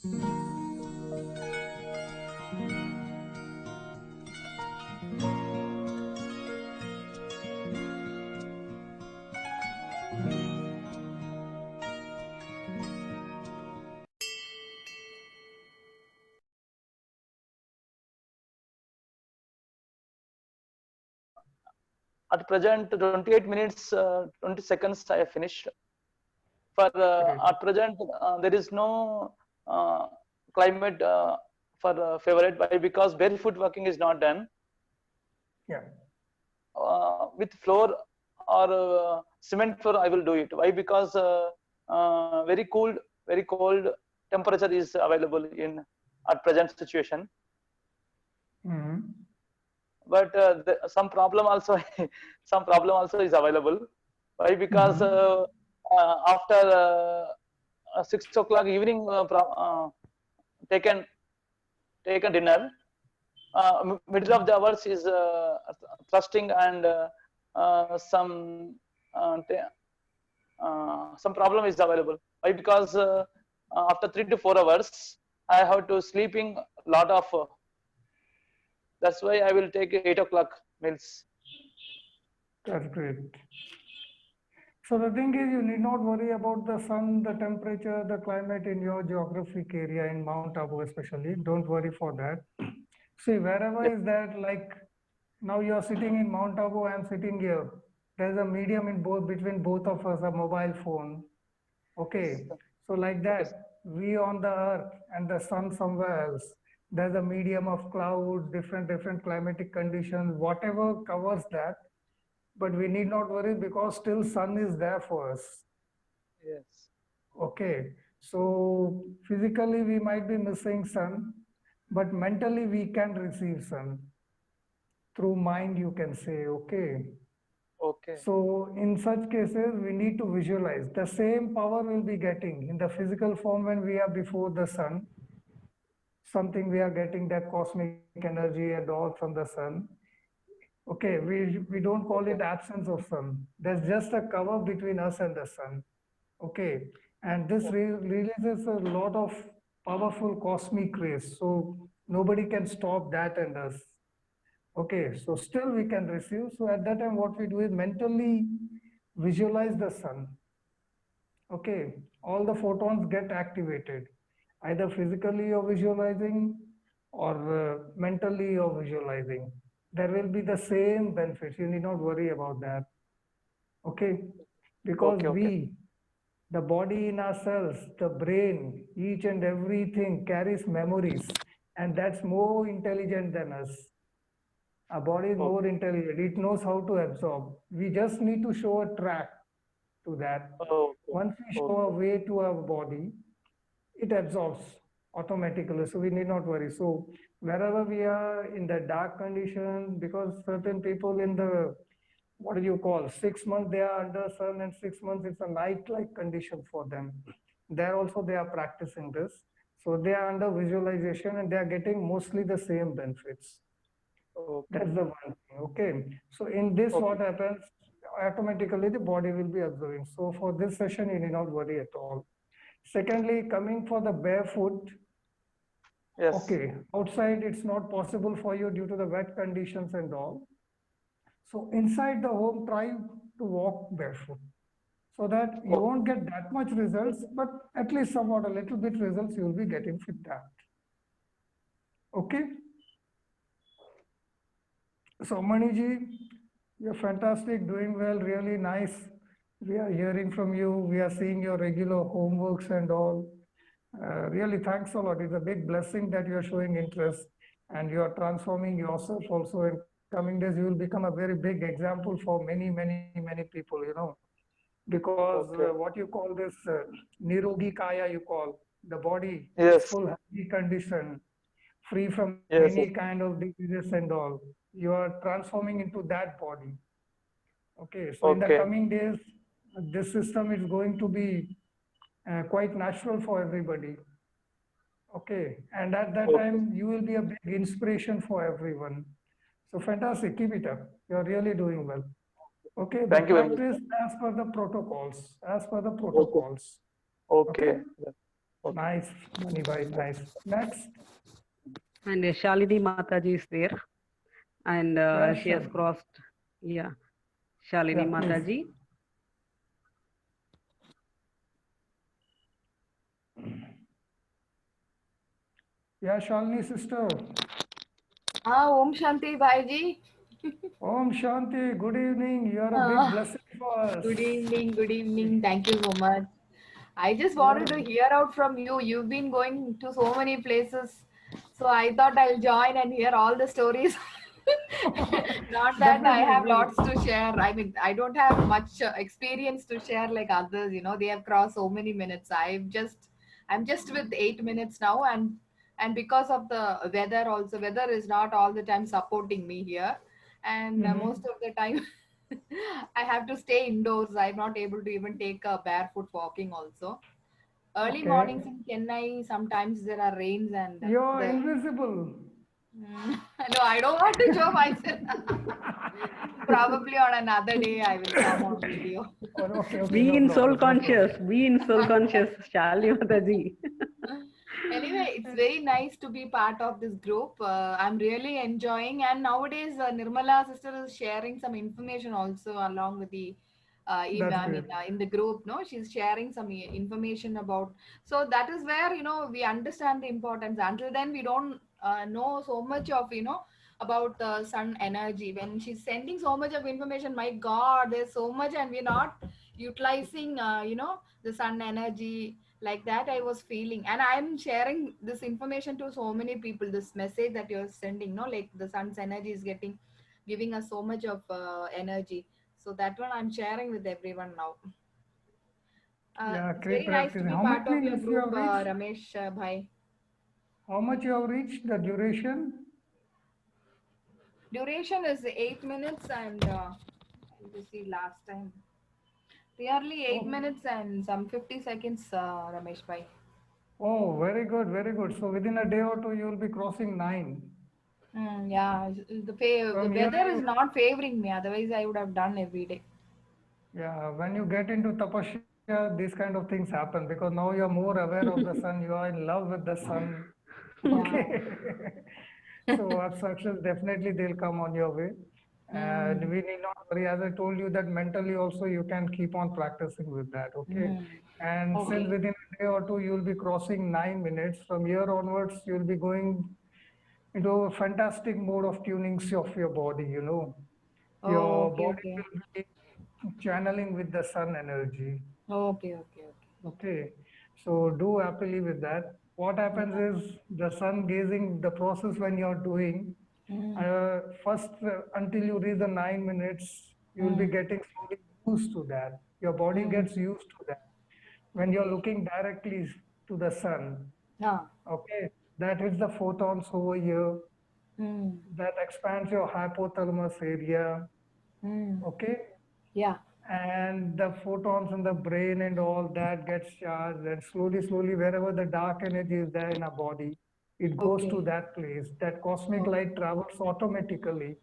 At present, 28 minutes, 20 seconds I have finished. For Great. at present, there is no climate for favorite. Why? Because barefoot walking is not done. Yeah. With floor or cement floor, I will do it. Why? Because very cold temperature is available in at present situation. Mm-hmm. But some problem also some problem also is available. Why? Because Mm-hmm. after 6 o'clock evening, taken dinner, middle of the hours is thrusting and some problem is available. Why? Because after 3 to 4 hours I have to sleeping lot of that's why I will take 8 o'clock meals. That's great. So the thing is, you need not worry about the sun, the temperature, the climate in your geographic area in Mount Abu especially. Don't worry for that. See, wherever Yes, is that, like now you're sitting in Mount Abu, I'm sitting here. There's a medium in both between both of us, a mobile phone. Okay. sir. So like Okay, that, we on the earth and the sun somewhere else. There's a medium of clouds, different climatic conditions, whatever covers that. But we need not worry because still sun is there for us. yes, Okay. So physically we might be missing sun, but mentally we can receive sun. Through mind, you can say, okay. okay, So in such cases, we need to visualize the same power we'll be getting in the physical form when we are before the sun. Something we are getting that cosmic energy and all from the sun. Okay, we don't call it okay, absence of sun. There's just a cover between us and the sun. Okay, and this releases a lot of powerful cosmic rays. So nobody can stop that and us. Okay, so still we can receive. So at that time, what we do is mentally visualize the sun. Okay, all the photons get activated. Either physically you're visualizing or mentally you're visualizing. There will be the same benefits. You need not worry about that. Okay, because okay, okay, the body in our cells, the brain, each and everything carries memories, and that's more intelligent than us. Our body is more okay, intelligent. It knows how to absorb. We just need to show a track to that. okay, Once we show a okay, way to our body, it absorbs automatically. So we need not worry. So wherever we are in the dark condition, because certain people in the what do you call 6 months they are under sun and 6 months it's a night-like condition for them. There also they are practicing this. So they are under visualization and they are getting mostly the same benefits. okay, That's the one thing. Okay. So in this, okay. what happens? Automatically, the body will be absorbing. So for this session, you need not worry at all. Secondly, coming for the barefoot, Yes, okay, outside it's not possible for you due to the wet conditions and all. So inside the home, try to walk barefoot so that you okay, won't get that much results, but at least somewhat a little bit results you will be getting with that. Okay. So Maniji, you're fantastic, doing well, really nice. We are hearing from you. We are seeing your regular homeworks and all. Really, thanks a lot. It's a big blessing that you're showing interest and you're transforming yourself also. In coming days, you will become a very big example for many people, because okay. what you call this Nirogi Kaya, you call the body, it's Yes, full healthy condition, free from any yes, yes. kind of diseases and all. You are transforming into that body. Okay, so in the Okay, coming days, this system is going to be quite natural for everybody. Okay, and at that okay. time, you will be a big inspiration for everyone. So fantastic, keep it up. You're really doing well. Okay, Thank but you very much. practice as per the protocols, as per the Okay, protocols. Okay, okay. Okay. Nice, Manibhai, nice. Next, And Shalini Mataji is there, and where she has shall? crossed. Yeah, Shalini Yeah, please. Mataji. Yeah, Shalini sister. Om Shanti Bhaiji. Om Shanti, good evening. You are a big Uh, blessing for us. Good evening, good evening. Thank you so much. I just You are wanted a, to hear out from you. You've been going to so many places. So I thought I'll join and hear all the stories. Not that I definitely. have lots to share. I mean, I don't have much experience to share like others. They have crossed so many minutes. I'm just with 8 minutes now, and because of the weather, also weather is not all the time supporting me here, and Mhm. most of the time I have to stay indoors. I'm not able to even take a barefoot walking also. Early Okay. mornings in Chennai, sometimes there are rains and You're the invisible. no, I don't want to show myself. Probably on another day I will come on video. Oh, okay, okay, Be no in soul problem, no problem. conscious. Be in soul conscious, Shalini Mataji. Anyway, it's very nice to be part of this group. I'm really enjoying, and nowadays Nirmala sister is sharing some information also along with the That's I mean, great. in the group. No, she's sharing some information about. So that is where we understand the importance. Until then, we don't know so much of about sun energy. When she's sending so much of information, my God, there's so much, and we're not utilizing the sun energy like that. I was feeling, and I'm sharing this information to so many people, this message that you're sending, no, like the sun's energy is giving us so much of energy. So that one I'm sharing with everyone now. Yeah, It's great very nice practice. to be How many part of your minutes you group, have reached? Ramesh bhai. How much you have reached the duration? Duration is 8 minutes, and you see last time nearly eight Oh, minutes and some 50 seconds, Ramesh bhai. oh, very good, very good. So within a day or two, you will be crossing 9. Yeah, the From here, weather is you, not favoring me. Otherwise, I would have done every day. yeah, when you get into tapasya, these kind of things happen because now you're more aware of the sun. You are in love with the sun. Yeah. Okay. So obstructions definitely they'll come on your way. And Mm, we need not worry. As I told you that mentally also you can keep on practicing with that. Okay. mm. And since Okay. within a day or two you'll be crossing 9 minutes, from here onwards you'll be going into a fantastic mode of tuning of your body. Oh, Your okay, body okay. will be channeling with the sun energy. Okay, okay, okay. Okay, so do happily with that. What happens Yeah. is the sun gazing, the process when you're doing, Mm, first until you reach the 9 minutes, you will be mm, getting slowly used to that. Your body mm. gets used to that. When you're Okay. looking directly to the sun, Ah. okay, that hits the photons over here, Mm, that expands your hypothalamus area, mm. okay, Yeah. and the photons in the brain and all that gets charged, and slowly wherever the dark energy is there in our body, it goes to Okay. that place. That cosmic Oh. light travels automatically.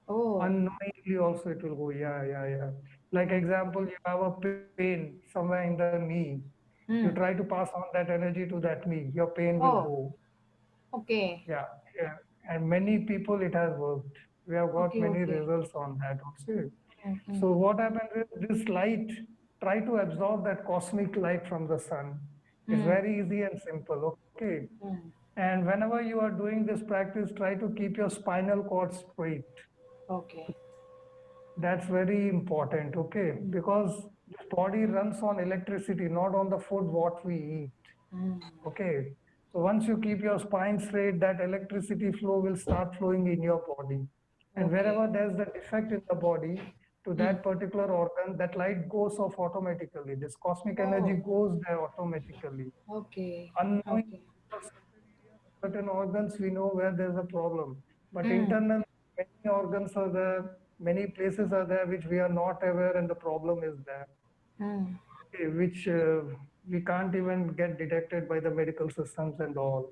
Oh. Unknowingly also it will go. Yeah. Like Okay. example, you have a pain somewhere in the knee. You try Mm. to pass on that energy to that knee, your pain will Oh. go. Okay. Yeah. And many people it has worked. We have got Okay. many Okay. results on that also. Mm-hmm. So what happens is this light, try to absorb that cosmic light from the sun. It's Mm. very easy and simple, okay? Mm. And whenever you are doing this practice, try to keep your spinal cord straight. Okay. That's very important, okay? Because this body runs on electricity, not on the food what we eat, Mm. okay? So once you keep your spine straight, that electricity flow will start flowing in your body. And Okay. wherever there's the defect in the body, to Mm. that particular organ, that light goes off automatically. This cosmic energy Oh. goes there automatically. Okay. Unknowingly, Okay. for certain areas, certain organs, we know where there's a problem. But Mm. internally, many organs are there, many places are there which we are not aware, and the problem is there, Mm. okay, which we can't even get detected by the medical systems and all.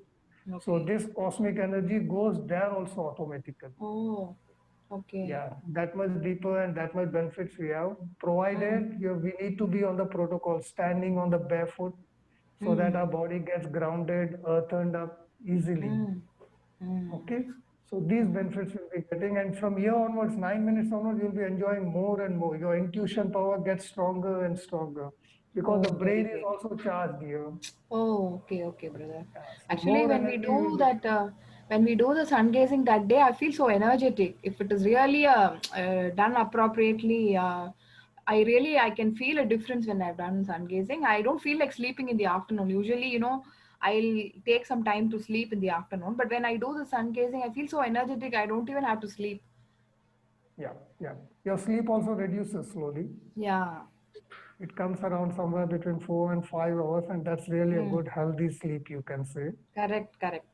So Okay. this cosmic energy goes there also automatically. Oh. Okay. Yeah, that much deeper and that much benefits we have. Mm. Provided we need to be on the protocol, standing on the barefoot, so that our body gets grounded, earthened up easily. Okay, so these benefits you'll be getting, and from here onwards, 9 minutes onwards, you'll be enjoying more and more. Your intuition power gets stronger and stronger because the Oh, brain very is great. also charged here. Oh, okay, okay, brother. So Actually, more when we energy you'll do be. that, when we do the sun gazing that day, I feel so energetic. If it is really done appropriately, I can feel a difference when I've done sun gazing. I don't feel like sleeping in the afternoon. Usually, I'll take some time to sleep in the afternoon. But when I do the sun gazing, I feel so energetic. I don't even have to sleep. Yeah, yeah. Your sleep also reduces slowly. Yeah. It comes around somewhere between 4 and 5 hours, and that's really a good healthy sleep, you can say. Correct, correct,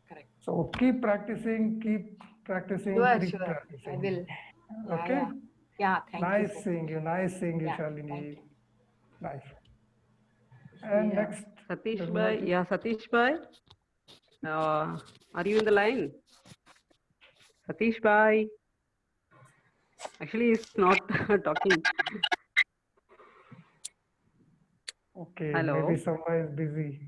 correct. So keep practicing, keep practicing, Sure, keep sure. I practicing. will. Yeah, Okay. yeah. Yeah, thank you Nice so seeing much. you. Nice seeing you, Yeah, Shalini. thank you. Nice. And Yeah. next, Satish the Bhai, relative. yeah, Satish Bhai, are you in the line? Satish Bhai, actually, he's not talking. Okay, Hello. maybe somebody is busy.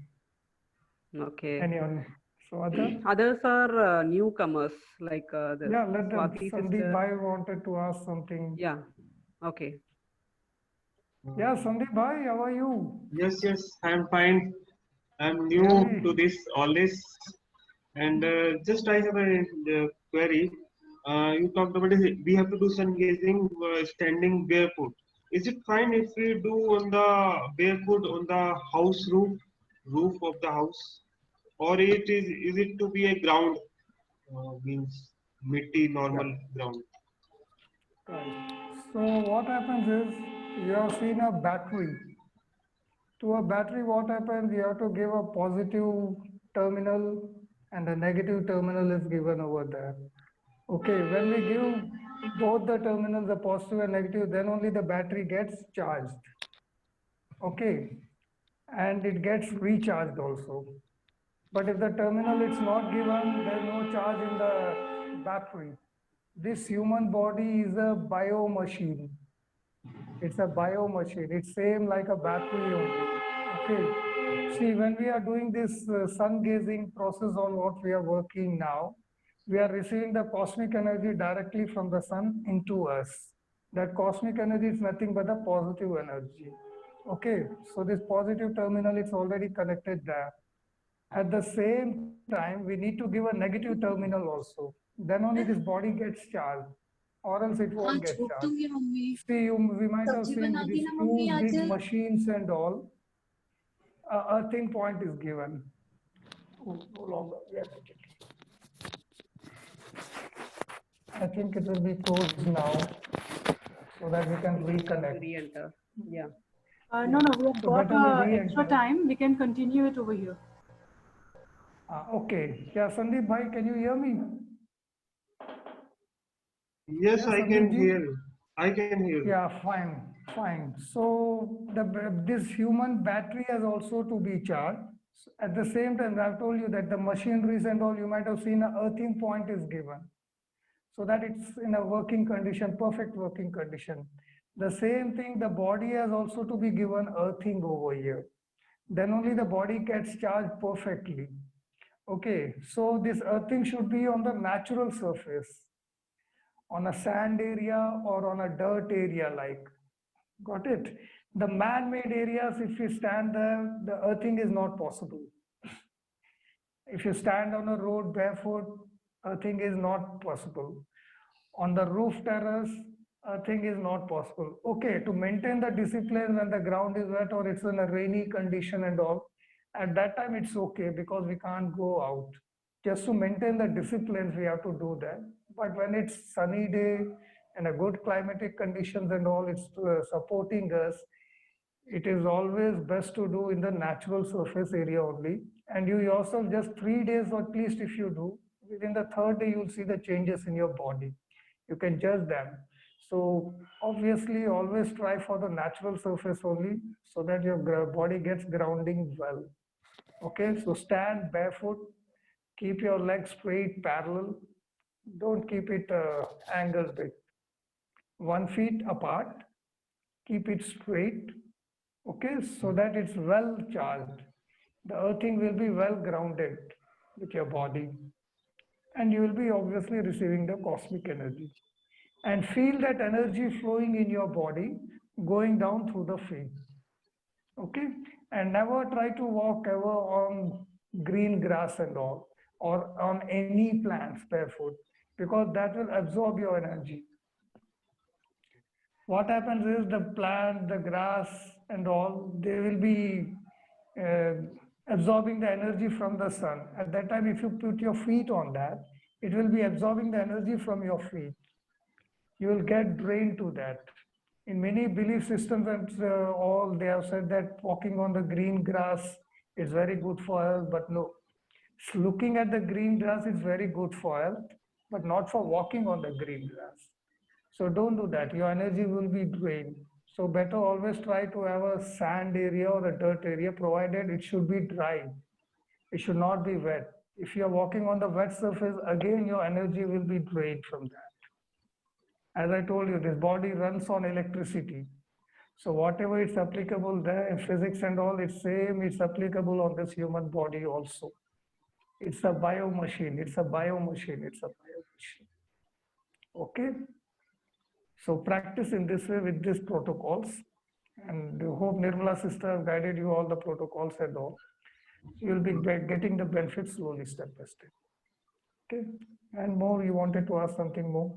Okay. Anyone? So other? Others are newcomers, like the Yeah, let them. Swati Sandeep sister. Bhai wanted to ask something. Yeah. Okay. Yeah, Sandeep Bhai, how are you? Yes, I'm fine. I'm new Really? to this, all this, and just I have a query. You talked about it, we have to do sun gazing standing barefoot. Is it fine if we do on the barefoot on the house roof of the house, or is it to be a ground, means mitti Yeah. normal ground? Right. So what happens is you have seen a battery. To a battery, what happens? You have to give a positive terminal and a negative terminal is given over there. Okay, when we give both the terminals, the positive and negative, then only the battery gets charged. Okay, and it gets recharged also. But if the terminal is not given, there's no charge in the battery. This human body is a bio machine. It's a bio machine. It's same like a battery only. Okay. See, when we are doing this sun gazing process on what we are working now, we are receiving the cosmic energy directly from the sun into us. That cosmic energy is nothing but a positive energy. Okay. So this positive terminal is already connected there. At the same time, we need to give a negative terminal also. Then only this body gets charged, or else it won't get charged. See, we might have seen these huge big machines and all. Earthing point is given. Oh, no longer. Yes. I think it will be closed now, so that we can reconnect. Re-enter. Yeah. No, we have So got better we extra re-enter. time. We can continue it over here. Okay. Yeah, Sandeep Bhai, can you hear me? Yes, Yeah, I can Sandeep ji? hear you. I can hear you. Yeah, fine, fine. So this human battery has also to be charged. At the same time, I've told you that the machineries and all, you might have seen an earthing point is given, so that it's in a working condition, perfect working condition. The same thing, the body has also to be given earthing over here. Then only the body gets charged perfectly. Okay, so this earthing should be on the natural surface, on a sand area or on a dirt area like. Got it? The man-made areas, if you stand there, the earthing is not possible. If you stand on a road barefoot, earthing is not possible. On the roof terrace, earthing is not possible. Okay, to maintain the discipline when the ground is wet or it's in a rainy condition and all, at that time it's okay because we can't go out. Just to maintain the disciplines, we have to do that. But when it's sunny day and a good climatic conditions and all, it's supporting us, it is always best to do in the natural surface area only. And you yourself, just 3 days or at least if you do, within the third day, you'll see the changes in your body. You can judge them. So obviously, always try for the natural surface only so that your body gets grounding well. Okay, so stand barefoot, keep your legs straight, parallel. Don't keep it angled bit. 1 feet apart, keep it straight. Okay, so that it's well charged. The earthing will be well grounded with your body, and you will be obviously receiving the cosmic energy. And feel that energy flowing in your body going down through the feet. Okay, and never try to walk ever on green grass and all, or on any plants barefoot, because that will absorb your energy. What happens is the plant, the grass and all, they will be uh, absorbing the energy from the sun. At that time, if you put your feet on that, it will be absorbing the energy from your feet. You will get drained to that. In many belief systems and all, they have said that walking on the green grass is very good for health, but no. Looking at the green grass is very good for health, but not for walking on the green grass. So don't do that. Your energy will be drained. So better always try to have a sand area or a dirt area, provided it should be dry. It should not be wet. If you're walking on the wet surface, again, your energy will be drained from that. As I told you, this body runs on electricity. So whatever it's applicable there in physics and all, it's same, it's applicable on this human body also. It's a bio machine, it's a bio machine, it's a bio machine. Okay? So practice in this way with these protocols. And I hope Nirmala sister has guided you all the protocols and all. You'll be getting the benefits slowly, step by step. Okay? And more, you wanted to ask something more?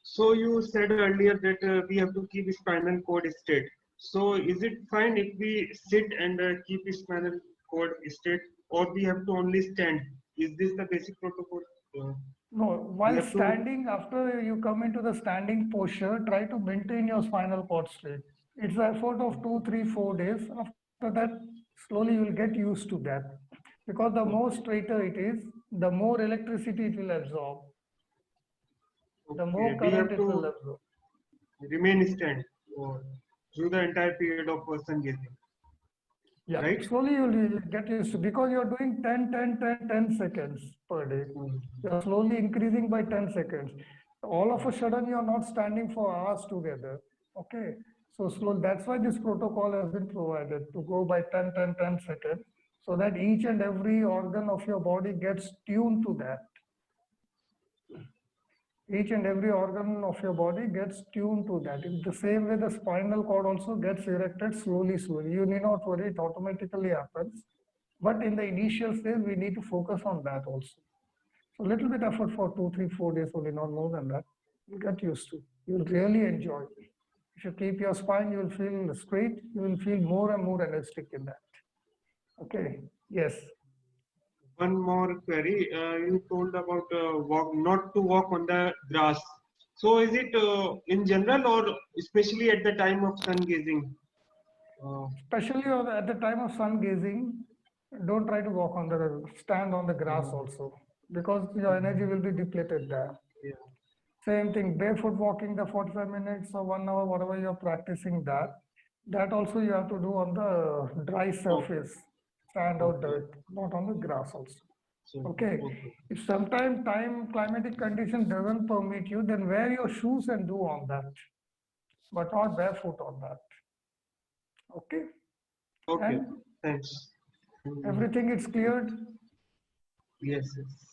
So you said earlier that we have to keep spinal cord straight. So is it fine if we sit and keep spinal cord straight, or we have to only stand? Is this the basic protocol? No, while have to- standing, after you come into the standing posture, try to maintain your spinal cord straight. It's an effort of 2, 3, 4 days. After that, slowly you will get used to that. Because the more straighter it is, the more electricity it will absorb. The more we current have it will to absorb. remain stand through the entire period of sun gazing. Yeah, Right? slowly you will get used to, because you're doing 10, 10, 10, 10 seconds per day. You're slowly increasing by 10 seconds. All of a sudden, you're not standing for hours together. Okay. So slow. That's why this protocol has been provided to go by 10, 10, 10 seconds, so that each and every organ of your body gets tuned to that. Each and every organ of your body gets tuned to that. In the same way, the spinal cord also gets erected slowly, slowly. You need not worry, it automatically happens. But in the initial stage, we need to focus on that also. So little bit effort for 2, 3, 4 days only, not more than that. You'll get used to. You'll really enjoy. If you keep your spine, you will feel straight. You will feel more and more energetic in that. Okay. Yes. One more query. You told about not to walk on the grass. So is it in general or especially at the time of sun gazing? Especially at the time of sun gazing, don't try to walk on the stand on the grass also, because your energy will be depleted there. Yeah. Same thing, barefoot walking the 45 minutes or 1 hour, whatever you're practicing that also you have to do on the dry surface, sand or dirt, not on the grass also. So, Okay. If sometime climatic condition doesn't permit you, then wear your shoes and do on that, but not barefoot on that. Okay. Okay. And Thanks. everything is cleared. Yes. Yes.